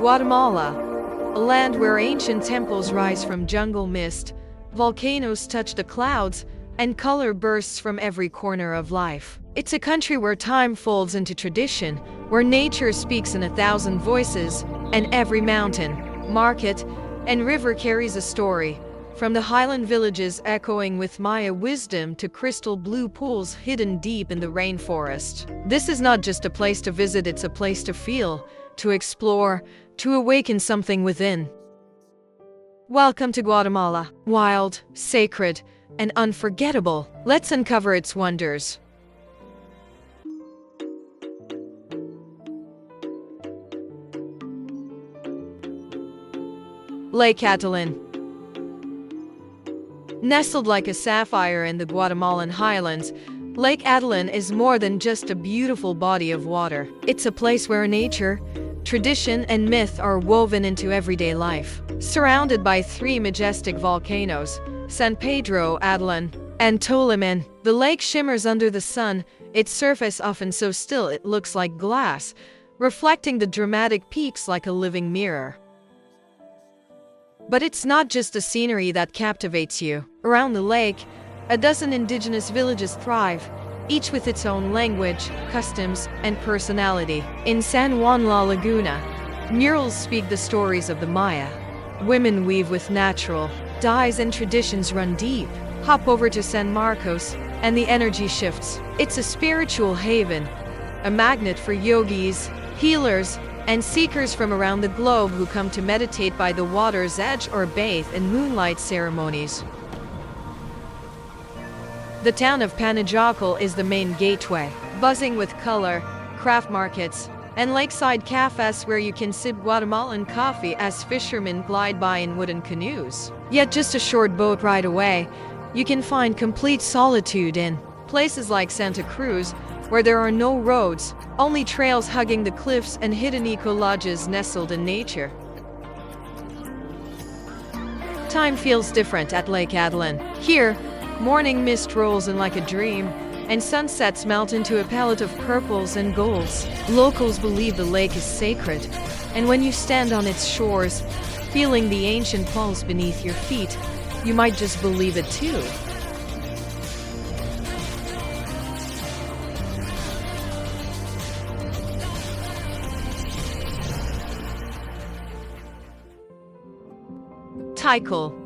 Guatemala, a land where ancient temples rise from jungle mist, volcanoes touch the clouds, and color bursts from every corner of life. It's a country where time folds into tradition, where nature speaks in 1,000 voices, and every mountain, market, and river carries a story, from the highland villages echoing with Maya wisdom to crystal blue pools hidden deep in the rainforest. This is not just a place to visit, it's a place to feel, to explore, to awaken something within. Welcome to Guatemala. Wild, sacred, and unforgettable. Let's uncover its wonders. Lake Atitlán. Nestled like a sapphire in the Guatemalan highlands, Lake Atitlán is more than just a beautiful body of water. It's a place where nature, tradition, and myth are woven into everyday life. Surrounded by 3 majestic volcanoes, San Pedro, Atitlán, and Toliman, the lake shimmers under the sun, its surface often so still it looks like glass, reflecting the dramatic peaks like a living mirror. But it's not just the scenery that captivates you. Around the lake, a dozen indigenous villages thrive, each with its own language, customs, and personality. In San Juan La Laguna, murals speak the stories of the Maya. Women weave with natural dyes and traditions run deep. Hop over to San Marcos, and the energy shifts. It's a spiritual haven, a magnet for yogis, healers, and seekers from around the globe who come to meditate by the water's edge or bathe in moonlight ceremonies. The town of Panajachel is the main gateway, buzzing with color, craft markets, and lakeside cafes where you can sip Guatemalan coffee as fishermen glide by in wooden canoes. Yet just a short boat ride away, you can find complete solitude in places like Santa Cruz, where there are no roads, only trails hugging the cliffs and hidden eco-lodges nestled in nature. Time feels different at Lake Atitlán. Here, morning mist rolls in like a dream, and sunsets melt into a palette of purples and golds. Locals believe the lake is sacred, and when you stand on its shores, feeling the ancient pulse beneath your feet, you might just believe it too. Tikal.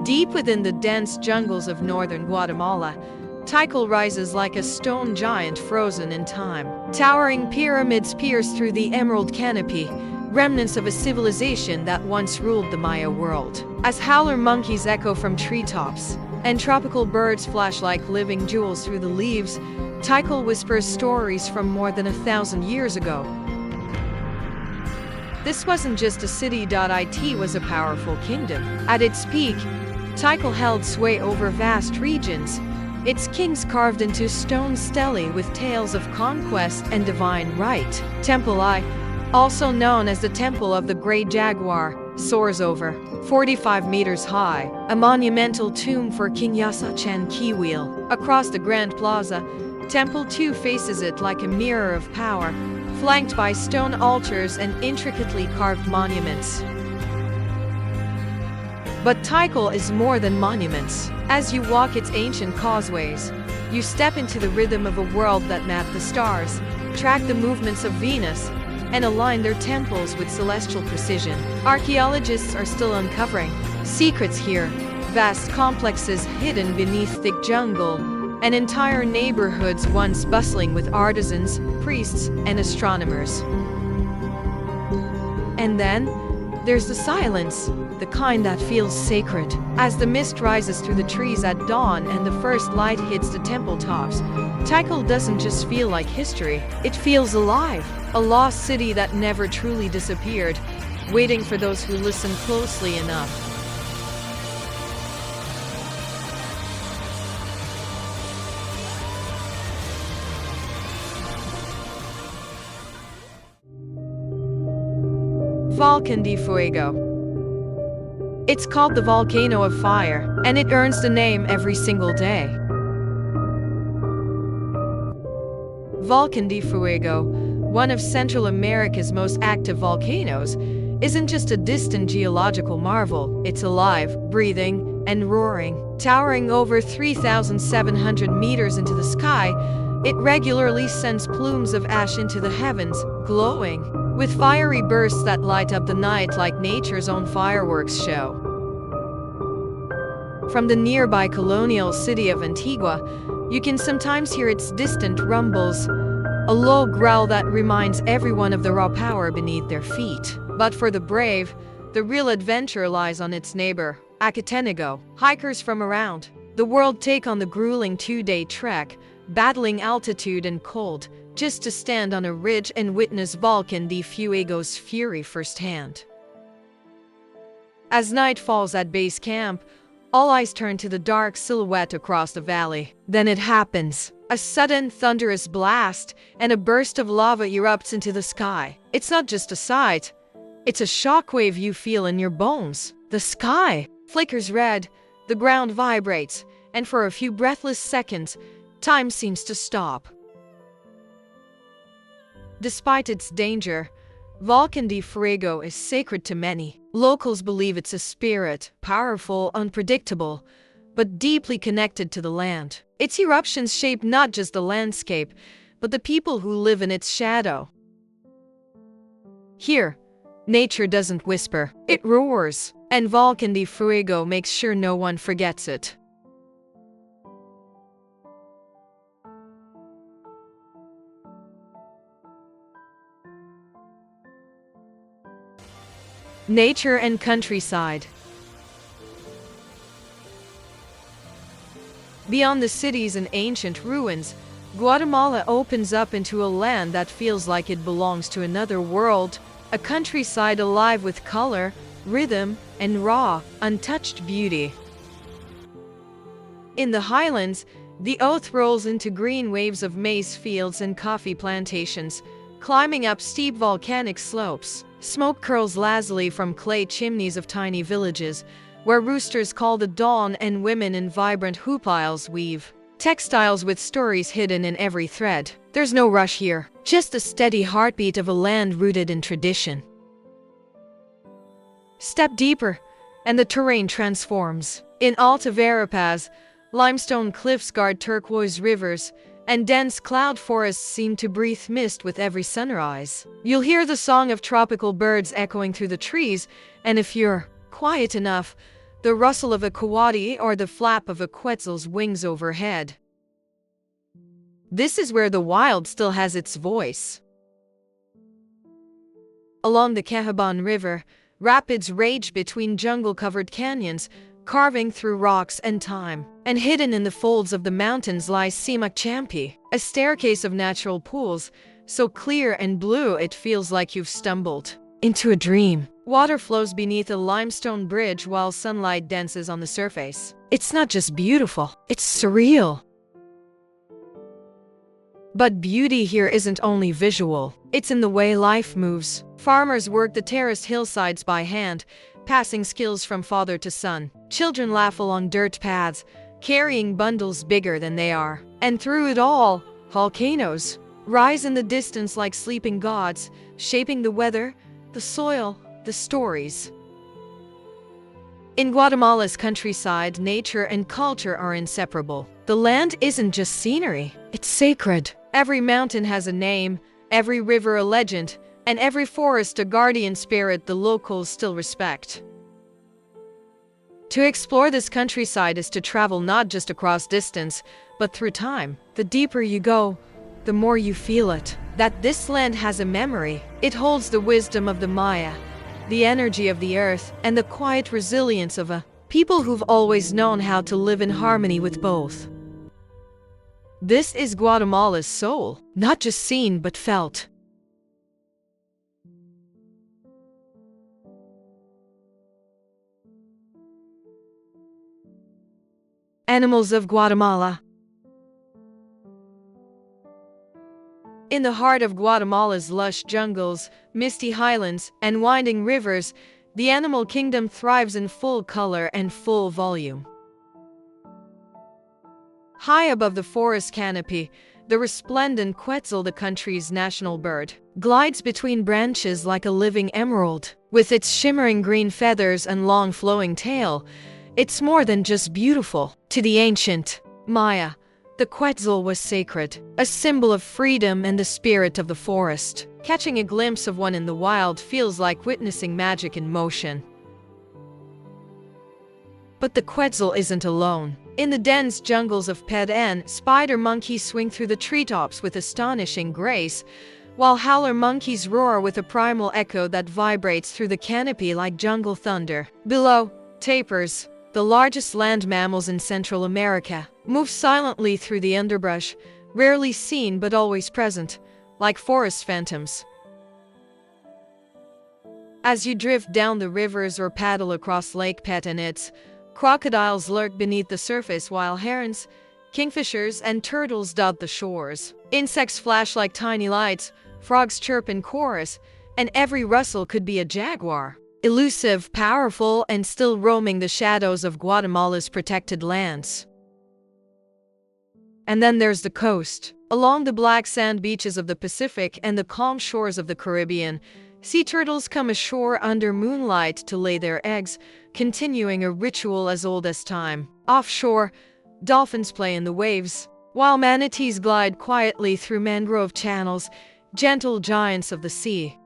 Deep within the dense jungles of northern Guatemala, Tikal rises like a stone giant frozen in time. Towering pyramids pierce through the emerald canopy, remnants of a civilization that once ruled the Maya world. As howler monkeys echo from treetops, and tropical birds flash like living jewels through the leaves, Tikal whispers stories from more than 1,000 years ago. This wasn't just a city. It was a powerful kingdom. At its peak, Tikal held sway over vast regions, its kings carved into stone stelae with tales of conquest and divine right. Temple I, also known as the Temple of the Great Jaguar, soars over 45 meters high, a monumental tomb for King Yasachan Kiwil. Across the Grand Plaza, Temple II faces it like a mirror of power, flanked by stone altars and intricately carved monuments. But Tikal is more than monuments. As you walk its ancient causeways, you step into the rhythm of a world that mapped the stars, tracked the movements of Venus, and aligned their temples with celestial precision. Archaeologists are still uncovering secrets here, vast complexes hidden beneath thick jungle, and entire neighborhoods once bustling with artisans, priests, and astronomers. And then, there's the silence, the kind that feels sacred. As the mist rises through the trees at dawn and the first light hits the temple tops, Tikal doesn't just feel like history, it feels alive. A lost city that never truly disappeared, waiting for those who listen closely enough. Volcán de Fuego. It's called the Volcano of Fire, and it earns the name every single day. Volcán de Fuego, one of Central America's most active volcanoes, isn't just a distant geological marvel, it's alive, breathing, and roaring. Towering over 3,700 meters into the sky, it regularly sends plumes of ash into the heavens, glowing, with fiery bursts that light up the night like nature's own fireworks show. From the nearby colonial city of Antigua, you can sometimes hear its distant rumbles, a low growl that reminds everyone of the raw power beneath their feet. But for the brave, the real adventure lies on its neighbor, Atitlán. Hikers from around the world take on the grueling 2-day trek, battling altitude and cold, just to stand on a ridge and witness Volcán de Fuego's fury firsthand. As night falls at base camp, all eyes turn to the dark silhouette across the valley. Then it happens. A sudden thunderous blast, and a burst of lava erupts into the sky. It's not just a sight, it's a shockwave you feel in your bones. The sky flickers red, the ground vibrates, and for a few breathless seconds, time seems to stop. Despite its danger, Volcán de Fuego is sacred to many. Locals believe it's a spirit, powerful, unpredictable, but deeply connected to the land. Its eruptions shape not just the landscape, but the people who live in its shadow. Here, nature doesn't whisper, it roars, and Volcán de Fuego makes sure no one forgets it. Nature and countryside. Beyond the cities and ancient ruins, Guatemala opens up into a land that feels like it belongs to another world, a countryside alive with color, rhythm, and raw, untouched beauty. In the highlands, the earth rolls into green waves of maize fields and coffee plantations, climbing up steep volcanic slopes. Smoke curls lazily from clay chimneys of tiny villages, where roosters call the dawn and women in vibrant hooppiles weave textiles with stories hidden in every thread. There's no rush here, just the steady heartbeat of a land rooted in tradition. Step deeper, and the terrain transforms. In Alta Verapaz, limestone cliffs guard turquoise rivers, and dense cloud forests seem to breathe mist with every sunrise. You'll hear the song of tropical birds echoing through the trees, and if you're quiet enough, the rustle of a coati or the flap of a quetzal's wings overhead. This is where the wild still has its voice. Along the Cajaban River, rapids rage between jungle-covered canyons, carving through rocks and time. And hidden in the folds of the mountains lies Semuc Champey, a staircase of natural pools, so clear and blue it feels like you've stumbled into a dream. Water flows beneath a limestone bridge while sunlight dances on the surface. It's not just beautiful, it's surreal. But beauty here isn't only visual, it's in the way life moves. Farmers work the terraced hillsides by hand, passing skills from father to son. Children laugh along dirt paths, carrying bundles bigger than they are. And through it all, volcanoes rise in the distance like sleeping gods, shaping the weather, the soil, the stories. In Guatemala's countryside, nature and culture are inseparable. The land isn't just scenery, it's sacred. Every mountain has a name, every river a legend, and every forest a guardian spirit the locals still respect. To explore this countryside is to travel not just across distance, but through time. The deeper you go, the more you feel it. That this land has a memory. It holds the wisdom of the Maya, the energy of the earth, and the quiet resilience of a people who've always known how to live in harmony with both. This is Guatemala's soul, not just seen but felt. Animals of Guatemala. In the heart of Guatemala's lush jungles, misty highlands, and winding rivers, the animal kingdom thrives in full color and full volume. High above the forest canopy, The resplendent quetzal, the country's national bird, glides between branches like a living emerald. With its shimmering green feathers and long flowing tail, it's more than just beautiful. To the ancient Maya, the quetzal was sacred, a symbol of freedom and the spirit of the forest. Catching a glimpse of one in the wild feels like witnessing magic in motion. But the quetzal isn't alone. In the dense jungles of Pedn, spider monkeys swing through the treetops with astonishing grace, while howler monkeys roar with a primal echo that vibrates through the canopy like jungle thunder. Below, tapirs, the largest land mammals in Central America, move silently through the underbrush, rarely seen but always present, like forest phantoms. As you drift down the rivers or paddle across Lake Atitlán, crocodiles lurk beneath the surface while herons, kingfishers, and turtles dot the shores. Insects flash like tiny lights, frogs chirp in chorus, and every rustle could be a jaguar. Elusive, powerful, and still roaming the shadows of Guatemala's protected lands. And then there's the coast. Along the black sand beaches of the Pacific and the calm shores of the Caribbean, sea turtles come ashore under moonlight to lay their eggs, continuing a ritual as old as time. Offshore, dolphins play in the waves, while manatees glide quietly through mangrove channels, gentle giants of the sea.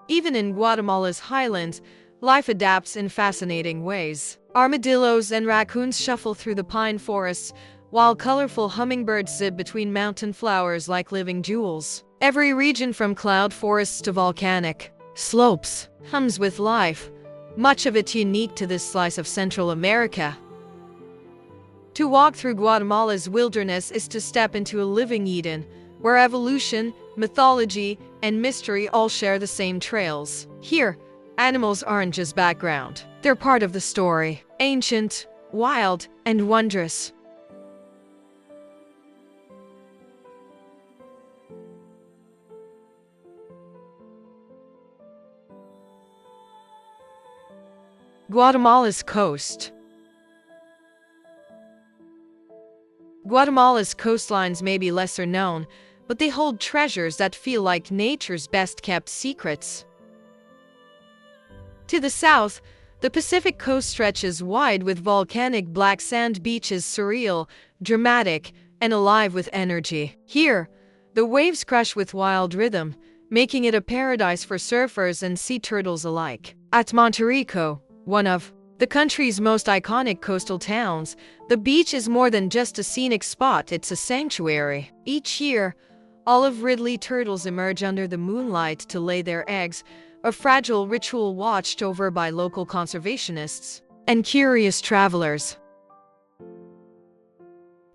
Even in Guatemala's highlands, life adapts in fascinating ways. Armadillos and raccoons shuffle through the pine forests, while colorful hummingbirds zip between mountain flowers like living jewels. Every region from cloud forests to volcanic slopes hums with life, much of it unique to this slice of Central America. To walk through Guatemala's wilderness is to step into a living Eden, where evolution, mythology, and mystery all share the same trails. Here, animals aren't just background. They're part of the story, ancient, wild, and wondrous. Guatemala's coast. Guatemala's coastlines may be lesser known, but they hold treasures that feel like nature's best-kept secrets. To the south, the Pacific coast stretches wide with volcanic black sand beaches surreal, dramatic, and alive with energy. Here, the waves crash with wild rhythm, making it a paradise for surfers and sea turtles alike. At Monterrico, one of the country's most iconic coastal towns, the beach is more than just a scenic spot, it's a sanctuary. Each year, olive ridley turtles emerge under the moonlight to lay their eggs, a fragile ritual watched over by local conservationists and curious travelers.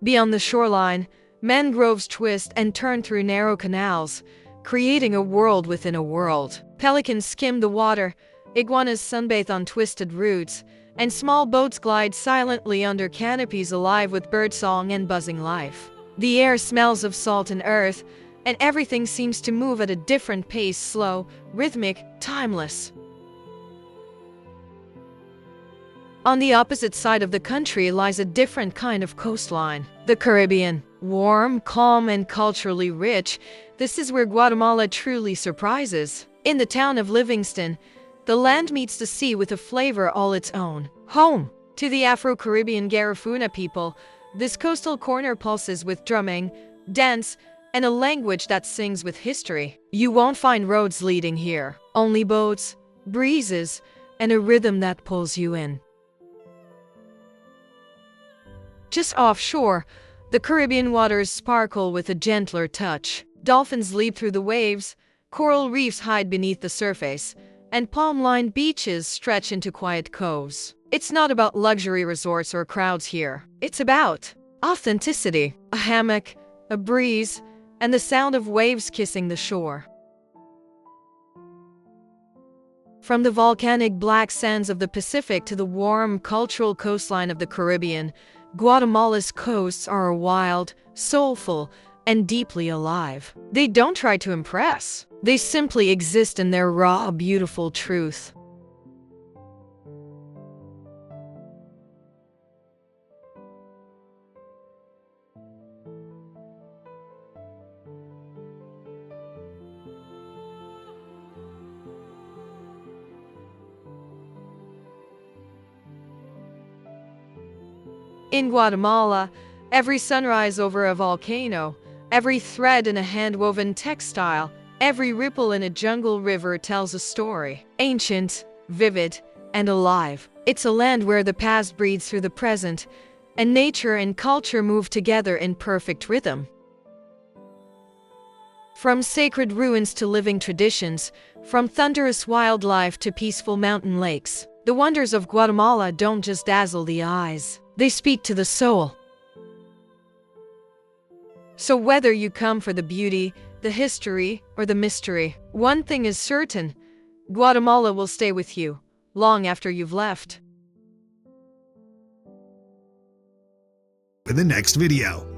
Beyond the shoreline, mangroves twist and turn through narrow canals, creating a world within a world. Pelicans skim the water, iguanas sunbathe on twisted roots, and small boats glide silently under canopies alive with birdsong and buzzing life. The air smells of salt and earth, and everything seems to move at a different pace, slow, rhythmic, timeless. On the opposite side of the country lies a different kind of coastline, the Caribbean. Warm, calm, and culturally rich, this is where Guatemala truly surprises. In the town of Livingston, the land meets the sea with a flavor all its own. Home to the Afro-Caribbean Garifuna people, this coastal corner pulses with drumming, dance, and a language that sings with history. You won't find roads leading here, only boats, breezes, and a rhythm that pulls you in. Just offshore, the Caribbean waters sparkle with a gentler touch. Dolphins leap through the waves, coral reefs hide beneath the surface, and palm-lined beaches stretch into quiet coves. It's not about luxury resorts or crowds here. It's about authenticity, a hammock, a breeze, and the sound of waves kissing the shore. From the volcanic black sands of the Pacific to the warm, cultural coastline of the Caribbean, Guatemala's coasts are wild, soulful, and deeply alive. They don't try to impress. They simply exist in their raw, beautiful truth. In Guatemala, every sunrise over a volcano, every thread in a hand-woven textile, every ripple in a jungle river tells a story. Ancient, vivid, and alive. It's a land where the past breathes through the present, and nature and culture move together in perfect rhythm. From sacred ruins to living traditions, from thunderous wildlife to peaceful mountain lakes, the wonders of Guatemala don't just dazzle the eyes, they speak to the soul. So whether you come for the beauty, the history, or the mystery, one thing is certain: Guatemala will stay with you long after you've left. In the next video.